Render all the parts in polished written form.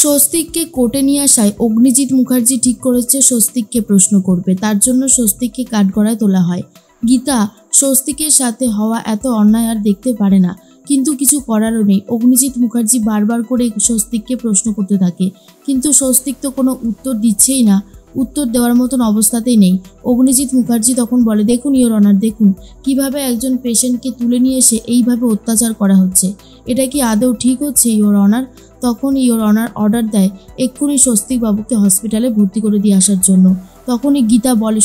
স্বস্তিককে কোর্টে নিয়ে আসায় অগ্নিজিৎ মুখার্জি ঠিক করেছে স্বস্তিককে প্রশ্ন করবে, তার জন্য স্বস্তিককে কাঠগড়ায় তোলা হয়। গীতা স্বস্তিকের সাথে হওয়া এত অন্যায় আর দেখতে পারে না, কিন্তু কিছু করারও নেই। অগ্নিজিৎ মুখার্জি বারবার করে স্বস্তিককে প্রশ্ন করতে থাকে, কিন্তু স্বস্তিক তো কোনো উত্তর দিচ্ছেই না, উত্তর দেওয়ার মতন অবস্থাতেই নেই। অগ্নিজিৎ মুখার্জি তখন বলে, দেখুন ইওর অনার, দেখুন কিভাবে একজন পেশেন্টকে তুলে নিয়ে এসে এইভাবে অত্যাচার করা হচ্ছে, এটা কি আদৌ ঠিক হচ্ছে ইওর অনার? তখন ইওর অনার অর্ডার দেয় এক্ষুনি স্বস্তিকবাবুকে হসপিটালে ভর্তি করে দিয়ে আসার জন্য। তখনই গীতা বলে,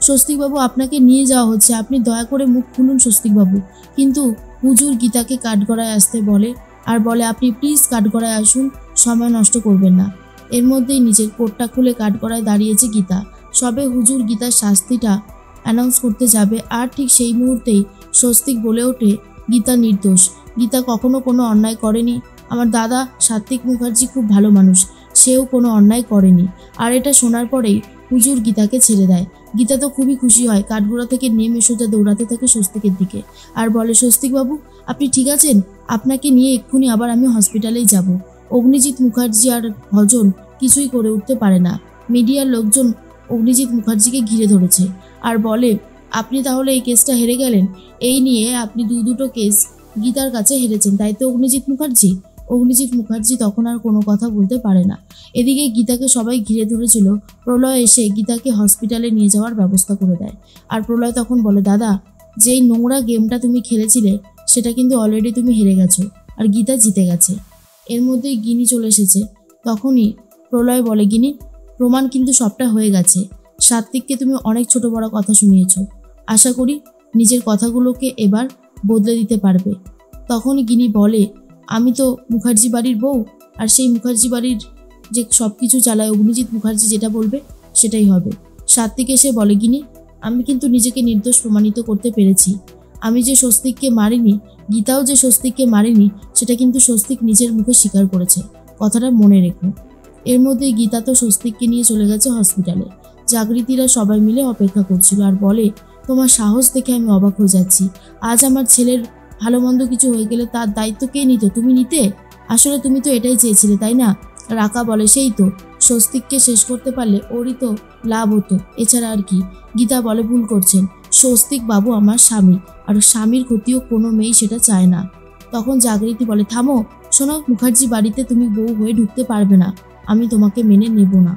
স্বস্তিকবাবু আপনাকে নিয়ে যাওয়া হচ্ছে, আপনি দয়া করে মুখ খুলুন স্বস্তিকবাবু। কিন্তু হুজুর গীতাকে কাঠগড়ায় আসতে বলে আর বলে, আপনি প্লিজ কাঠগড়ায় আসুন, সময় নষ্ট করবেন না। এর মধ্যেই নিজের কোটটা খুলে কাঠগড়ায় দাঁড়িয়েছে গীতা। সবে হুজুর গীতার শাস্তিটা অ্যানাউন্স করতে যাবে, আর ঠিক সেই মুহূর্তেই স্বস্তিক বলে ওঠে, গীতা নির্দোষ, গীতা কখনো কোনো অন্যায় করেনি, আমার দাদা সাত্বিক মুখার্জি খুব ভালো মানুষ, সেও কোনো অন্যায় করেনি। আর এটা শোনার পরেই হুজুর গীতাকে ছেড়ে দেয়। গীতা তো খুবই খুশি হয়, কাঠগড়া থেকে নেমে সোজা দৌড়াতে থাকে স্বস্তিকের দিকে আর বলে, স্বস্তিকবাবু আপনি ঠিক আছেন? আপনাকে নিয়ে এক্ষুনি আবার আমি হসপিটালেই যাব। অগ্নিজিৎ মুখার্জি আর ভজন কিছুই করে উঠতে পারে না। মিডিয়ার লোকজন অগ্নিজিৎ মুখার্জিকে ঘিরে ধরেছে আর বলে, আপনি তাহলে এই কেসটা হেরে গেলেন, এই নিয়ে আপনি দুটো কেস গীতার কাছে হেরেছেন, তাই তো অগ্নিজিৎ মুখার্জি? অগ্নিজিৎ মুখার্জি তখন আর কোনো কথা বলতে পারে না। এদিকে গীতাকে সবাই ঘিরে ধরেছিল। প্রলয় এসে গীতাকে হসপিটালে নিয়ে যাওয়ার ব্যবস্থা করে দেয়। আর প্রলয় তখন বলে, দাদা যেই নোংরা গেমটা তুমি খেলেছিলে সেটা কিন্তু অলরেডি তুমি হেরে গেছো আর গীতা জিতে গেছে। এর মধ্যেই গিনি চলে এসেছে। তখনই প্রলয় বলে, গিনি প্রমাণ কিন্তু সবটা হয়ে গেছে, সাত্বিককে তুমি অনেক ছোট বড় কথা শুনিয়েছ, আশা করি নিজের কথাগুলোকে এবার বদলে দিতে পারবে। তখনই গিনি বলে, আমি তো মুখার্জি বাড়ির বউ, আর সেই মুখার্জি বাড়ির যে সব কিছু চালায় অগ্নিজিৎ মুখার্জি যেটা বলবে সেটাই হবে। সাত্বিক এসে বলে, গিনি আমি কিন্তু নিজেকে নির্দোষ প্রমাণিত করতে পেরেছি, আমি যে স্বস্তিককে মারিনি, গীতাও যে স্বস্তিককে মারিনি, সেটা কিন্তু স্বস্তিক নিজের মুখে স্বীকার করেছে, কথাটা মনে রেখো। এর মধ্যেই গীতা তো স্বস্তিককে নিয়ে চলে গেছে হসপিটালে। জাগৃতিরা সবাই মিলে অপেক্ষা করছিল আর বলে, তোমার সাহস দেখে আমি অবাক হয়ে যাচ্ছি, আজ আমার ছেলের ভালো মন্দ কিছু হয়ে গেলে তার দায়িত্ব কে নিত? তুমি নিতে? আসলে তুমি তো এটাই চেয়েছিলে তাই না? রাকা বলে, সেই তো, স্বস্তিককে শেষ করতে পারলে ওরই তো লাভ হতো, এছাড়া আর কি। গীতা বলে, ভুল করছেন, স্বস্তিক বাবু আমার স্বামী, আর স্বামীর ক্ষতিও কোনো মেয়ে সেটা চায় না। তখন জাগৃতি বলে, থামো, শোনো মুখার্জি বাড়িতে তুমি বউ হয়ে ঢুকতে পারবে না, আমি তোমাকে মেনে নেব না।